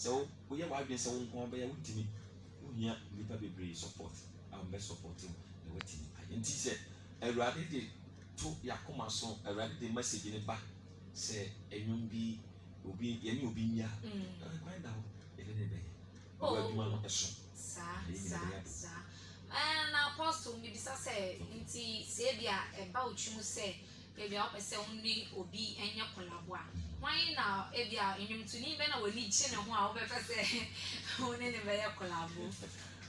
So we have been saying one by a team. We have lipa support. Our best supporting the waiting. And he said, I rather did to Yakoma song, I rather the message in the back. Say, a young bee will be any obinia. Find out if any day. Oh, you want a song. Sir. And apostle, maybe say, inti Sabia about you say, maybe up a only obi and your collabwa. Why now, if you are in him to need when I will need chin and wow, better say, only in a very collabo.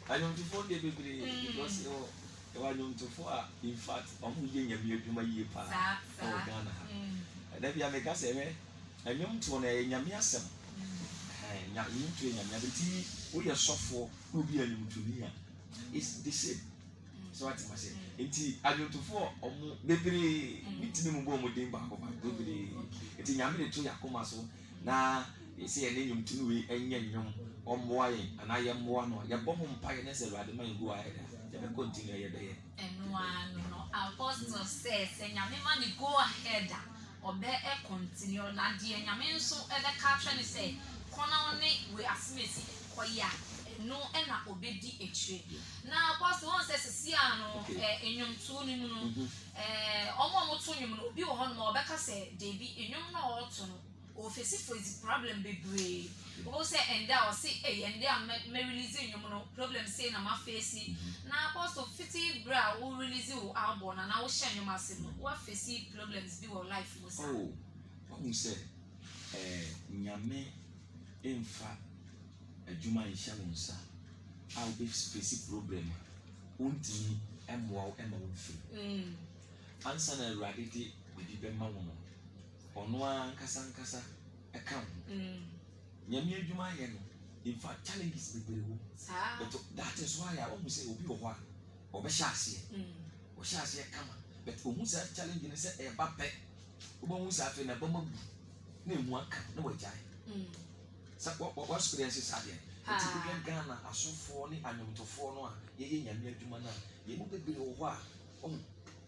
I don't forget because you are known to far. In fact, I'm moving a year to my year past. Ghana. And then you make us a young to a yamiasam. And now you train a tea, we are soft for who be a young to me. It's the same. So what I say, indeed, I don't to four or baby meeting more with them back of my baby. It's in Yammy to Yakomaso. Now, you see a name to me and young or more, and I am one or your bomb pioneers rather than go ahead. Then continue your day. And one, apostle says, and Yammy go ahead or bear a continue, Nadia, and Yamin so at the caption is say, Corner we are Smith, Koya. No, and I obedi a tree. Now, Pastor one says, Siano, in your tuning, almost to you, be on more. Becca said, they be in your autumn, or face for his problem be brave. Go say, and thou say, and they are releasing your problem, saying, I'm a facing. Now, Pastor 50 brow will release you our born, and I will share your massive. What facing problems be your life was. Oh, what you say, Yame, in fact. Juma in Shamunsa, I'll be specific problem. Unti and wow and free. Answer a rarity with the Bemma woman. On one Casancasa account. Yamia Juma, in fact, challenges the very but that is why I almost say, Obi or Bashasi, or Shasi come. But Umusa challenging is a bape. Umusa in a bomb. Name one, no way. What experiences are there? Ghana, a so for any annual to form, ye and Yamana, ye will be over.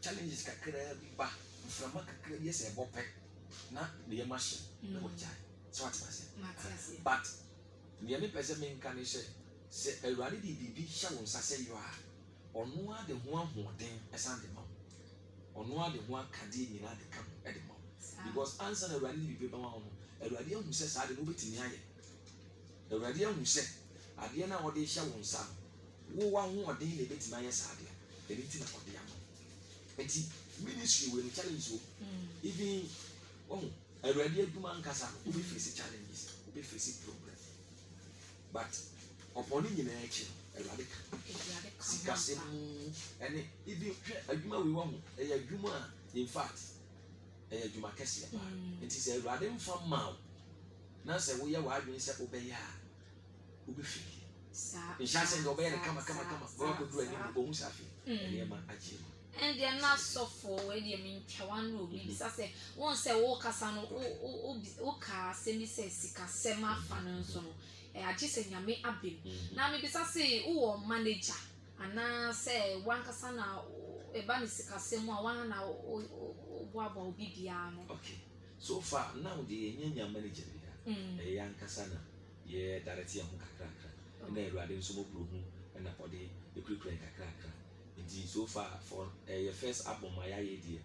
Challenges can back from a yes, a bope, not the machine, no child. So what's my but the only person can say, a rally be shown, say you are, or no the one who then a Sunday mom, or no the one can deal in the camp at the mom. Because answer the rally be a radio who says I didn't in the the radio who said, I didn't know what they shall want some. Who one more day they bet my sadia, anything about the young. Ministry will challenge you. Even a radio woman casa will be facing challenges, will be facing problems. But upon in action, a radical. Sikasim and even a Juma we want a Juma, in fact, a Juma Cassia. It is a radical from Mount. Now say we are wide in Sapo Bay. Who be free? In Shassin obey and come, go to do a boom safi. And they are not so for when you mean Chawan will be say once a walker son Oka semi says Sika Sema Fanonson. I just say Yame Abim. Now maybe say, oh, manager, and now say one Casana, a Banisika Sema, one now, Wabo Bibiano. Okay, so far now the young manager, a young Casana, yeah, directly on Kakra, and then riding some blue and a body, a quick cracker. Indeed, so far for a first album, my idea,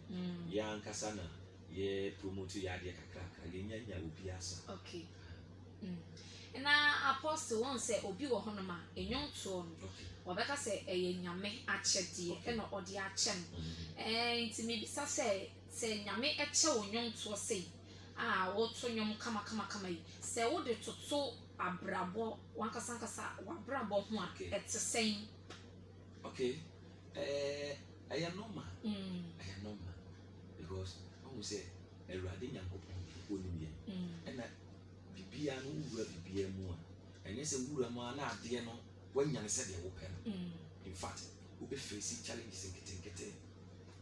young Casana, yeah, promote Yadia Kakra, Yanya Upiasa. Okay. Na apostle won say obi wo hono ma enyon to no obeka say nyame achede e na odi ache no nti me bisa say nyame eche onyon to say wo to nyom kama yi say wo de toto abrabo wankasa wabrabo ho a etsen. Okay, I am normal. Because when we say Erade Nyankopon onimye and bibia no wura bibia mu a enye se wura mu na ade no wanya ne se de wo pen. In fact we be face challenges nkete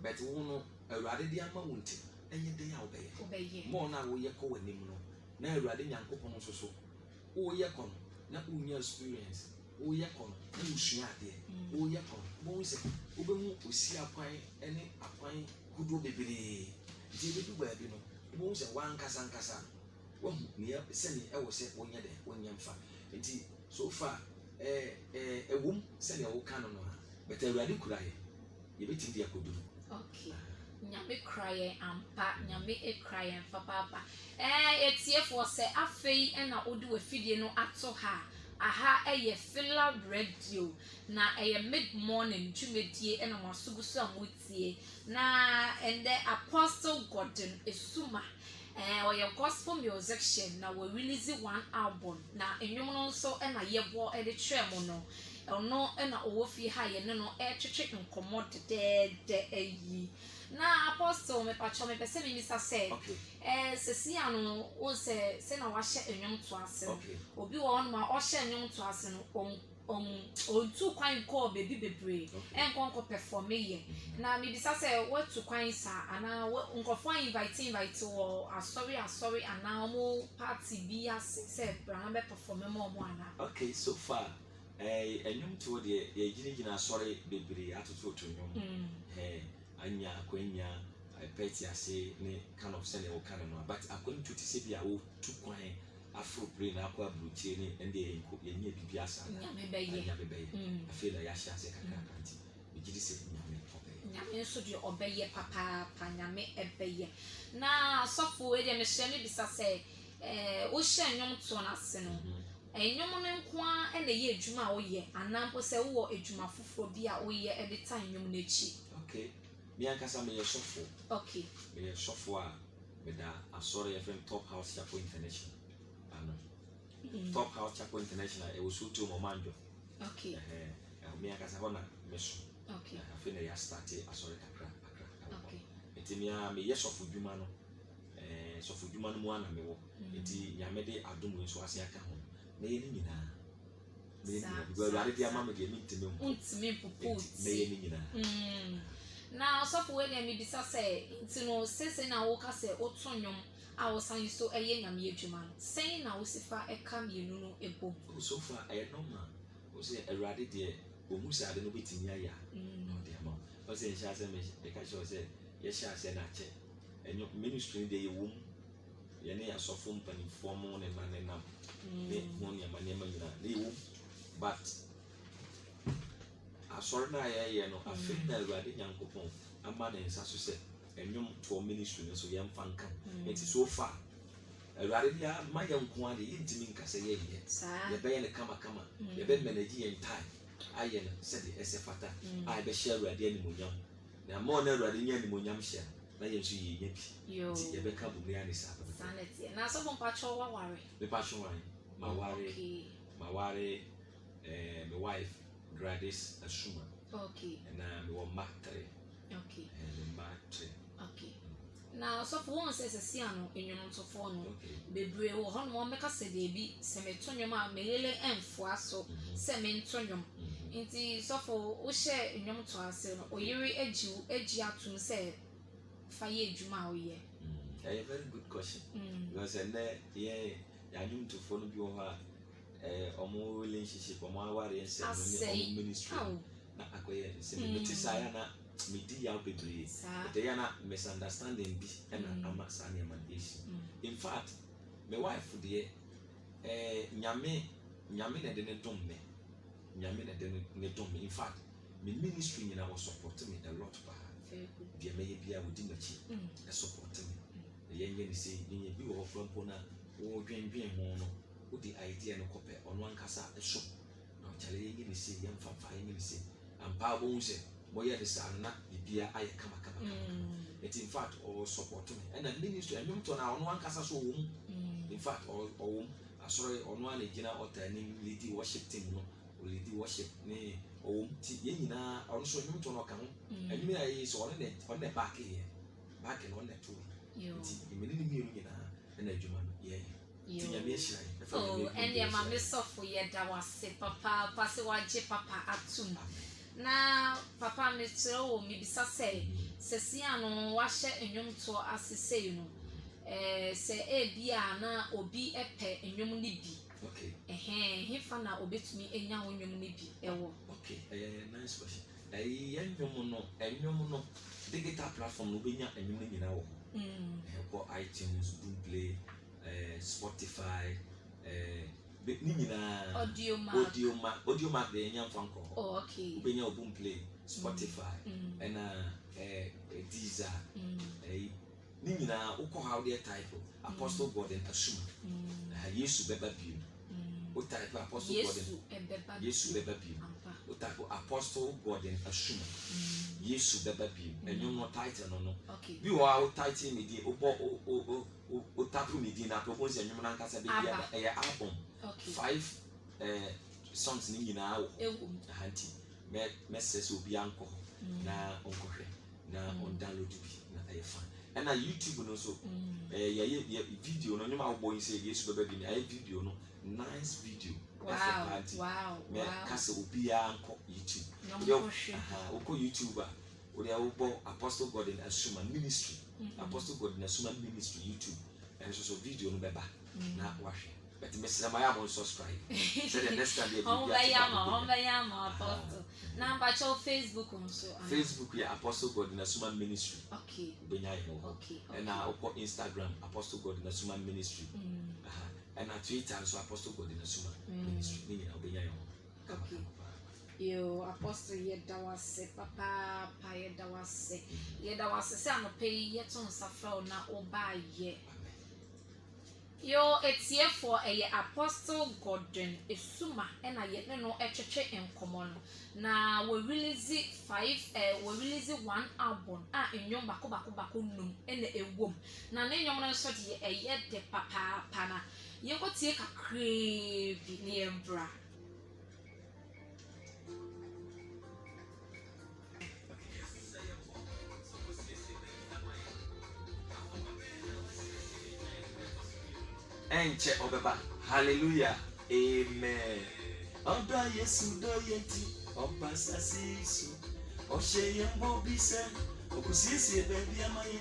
but wo no Erade de ama wonti enye den ya obeye mo na wo ye ko wanim no na Erade Nyankopon so wo ye ko na unya experience wo ye ko na usua ade wo ye ko mo se wo be mu osi akwan ene akwan gudo bebere di be du ba bi no mo se wan kasa One near sending I was said 1 year there, 1 year far. So far, a womb sending a canon, but a radical cry. You bet in could do. Okay. Nyame crying ampa, nyame e crying papa. It's here for say afei na odu afidie no ato ha. Aha eye filler radio na eye mid morning twumedie na wasugusu amotie na and the Apostle Gordon Esuma or your gospel musician na we release one album na enwom no so na yebo e de twemo no ono na owofi ha ye no e twetwe nkomo de ayi na Apostle me pacho me pese me misa say sesi anu o se na wa hye enwom to ase obi wo no ma o hye enwom to ase no on two kwan call baby bebre enkonko perform ye na me bisa say what to kwan sa ana nkofo invite wo sorry ana mo party bi ase say bra be perform mo ana. Okay, so far enyum to de ye gina sorry bebre atoto to nyum anya kwanya peti ase ne kind of send e kind no but according to say bia wo two kwan afro brain akwa bruche ni ende yenye bibia asa nyame beye afei na ya hia se kakra kanti bigidi se nyame so de obeye papa nyame ebeye na sofo we de me hye me bisa se wo hye nyom to na ase no enyom no nkoa na ye adwuma a wo ye anampo se wo adwuma foforo bi a wo ye every time nyom na chi. Okay, me ankasa me ye sofo. Okay, me ye sofo a me da asore ye friend Top House Chapel International. Top House Chapel International e was to Momanjo. Okay. Me ankasa hona me so. Okay. Afei na ya start asore kakra. Okay. Enti me ye sofo dwuma no sofo dwuma no mu ana me wo. Enti nyame de adom nso ase aka ho. Me ye ni nyina. Me ye ni because I dey ama me dey ntime ho. Ntime popot. Me ye ni nyina. Na sofo we dey me bisa say nti no sese na wo ka say otonyom a wo san so eye nyame adwuma no sen na wo sifa eka mienu no ebo. So far normal. Wo say awrade de omu say ade no betimi aya. No dey ama. Wo say insha say me e ka sure say ye sha say na che. Enyo ministry de ye wom ye ne asofo mpanifo mo ne manenam. Ne mo ne manema nyina ne wom but asore na ye no afei na awrade nyankopon ama ne nsa so say enyom to ministry no so yem fanka it is so far awrade dia ma yanko ade yintimi nkase ye ye be ye ne kama ye be manage ye time aye no se de esefata ai be share awrade ani monyam na ma ona awrade nya ani monyam hia na ye nso ye nya bi ye be ka bu ya ne sa sanity na so bon pacho wa ware me pacho ware ma ware my wife Gladys Asuma. Okay. And we were married. Okay. And married. Okay. Now, so for one says a siano in your month of phone, Bebre or Honor make us a baby, Semetonium, Melele and Fuaso, Sementonium. Inti so for Ushe in your to us, or Yuri edgy out to say, Faye Juma. A very good question. Because and there, yeah, I knew to follow you. Omo relationship omo aware ese no ministry na akoye se me tisaya na me di ya bebre de ya na misunderstanding bi na ama sane man issue. In fact my wife de nyame na de ne dom me nyame na de ne dom me. In fact me ministry nyina was support me a lot ba de me ye bia wodi machi e support me ye nye ni se nye bi wo frompo na wo dwen ho no with the idea no copy on one casa a shop. No challenge you see young from 5 minutes. And Pabon said, Boya the son, not the beer I come. It in fact all support me. And the ministry and you turn on one casa so womb. In fact, all sorry on one agina or turning lady worship team no lady worship nay or Yena also you to knock on. And you is on the back here. Back and on the two. You mean and a German, yeah. Oh, and your mammy soft for ye that was say papa, pass a papa at soon. Now, papa, Mr. O, maybe say, Ceciano, wash it and young to us say, you know, say a biana or be a pet and young be. Okay, he found out obey me and young young be. Okay, a nice question. A young woman, and young digital platform will be young and you know, iTunes, Google Play. Spotify, ni nyinaa audio mark de enya mfa nko. Oh, okay. Ubenya Boom Play, Spotify, and Deezer. Ni nyinaa ukọ how they type Apostle Gordon Asuma. Yesu beba bio. O type Apostle Gordon. Yesu beba bio. O type Apostle Gordon Asuma. Yesu beba bio. And you no title no. Okay. Bi wa title me di o tapu me di na propose nyum na nkasa be bia album. Okay. 5 songs ni nyinaa wo. Hanti. Message obi anko na onkohwe na on download bi na ayefa. And na YouTube no so video no nyuma wo boy say Yesu beba bi na video no nice video. Wow. Me kasa obi anko YouTube. Oko YouTuber we are Apostle Gordon Asuma Ministry. Apostle Gordon Asuma Ministry YouTube. And so video no beba na wahwe. But Mr. Maya won't subscribe. So the next time you Apostle. Now but your Facebook also. Facebook yeah Apostle Gordon Asuma Ministry. Okay. Okay. And now on Instagram Apostle Gordon Asuma Ministry. And on Twitter also Apostle Gordon Asuma Ministry. Okay. Yo Apostle yedawase papa yedawase say am pay yet on safra na oba ye. Yo it's here for a Apostle Gordon Asuma and I yet no etwetwe enkomo no na we release 1 album enyom bako num ene ewom na ne nyom no so de de papa pana ye go tie kakra bi ne embra. Enche obeba hallelujah amen. Oba Yesu do yenti oba sasisu osheye mbobise okusisi bebi amaye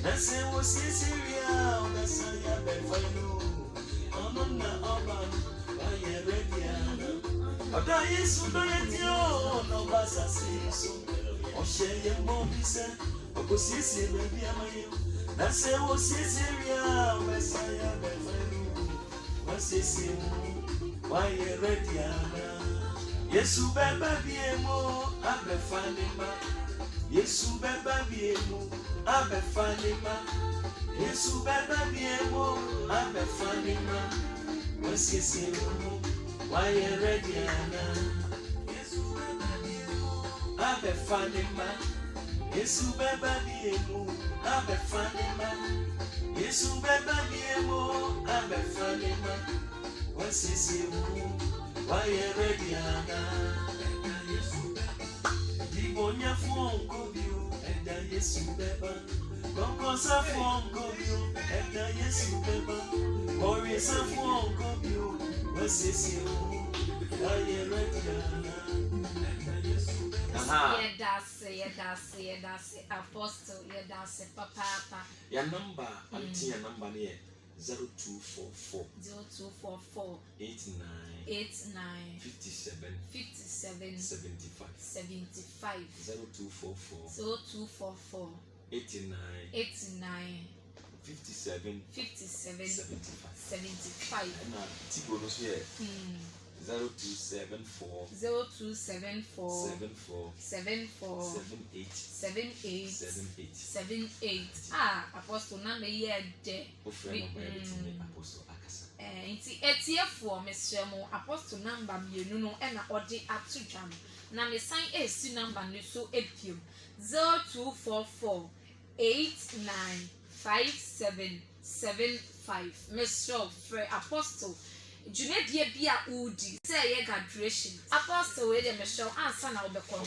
na se wo sisi ria oba saya befainu ononna oba aye rediana. Oba Yesu do yenti oba sasisu osheye mbobise okusisi bebi amaye na se wo sisi ria oba saya befainu wasisi why ready ana. Yesu beba biemo abefanima. Yesu beba biemo abefanima. Yesu beba biemo abefanima wasisi why ready ana. Yesu beba biemo abefanima. Yesu beba biemo abefanima. Yesu beba biemo abefanima wasisi why ready ana. Dibonya fonko bio eda Yesu beba konkosa fonko bio eda Yesu beba orisa fonko bio wasisi why ready ana. Yedase Apostle yedase papa ya number anti ya number ne 0244 89 57 75 0244 89 57 75 na tigo no so ye 0274 74 78 Apostle na me ye de Apostle akasa nti etiefo mesremo Apostle number mienu no na ode atudwa na me san esi number no so epiem 0244 895775 mesro for Apostle Junedie bia udi say ye graduation Apostle we de mesro ansa na obekọ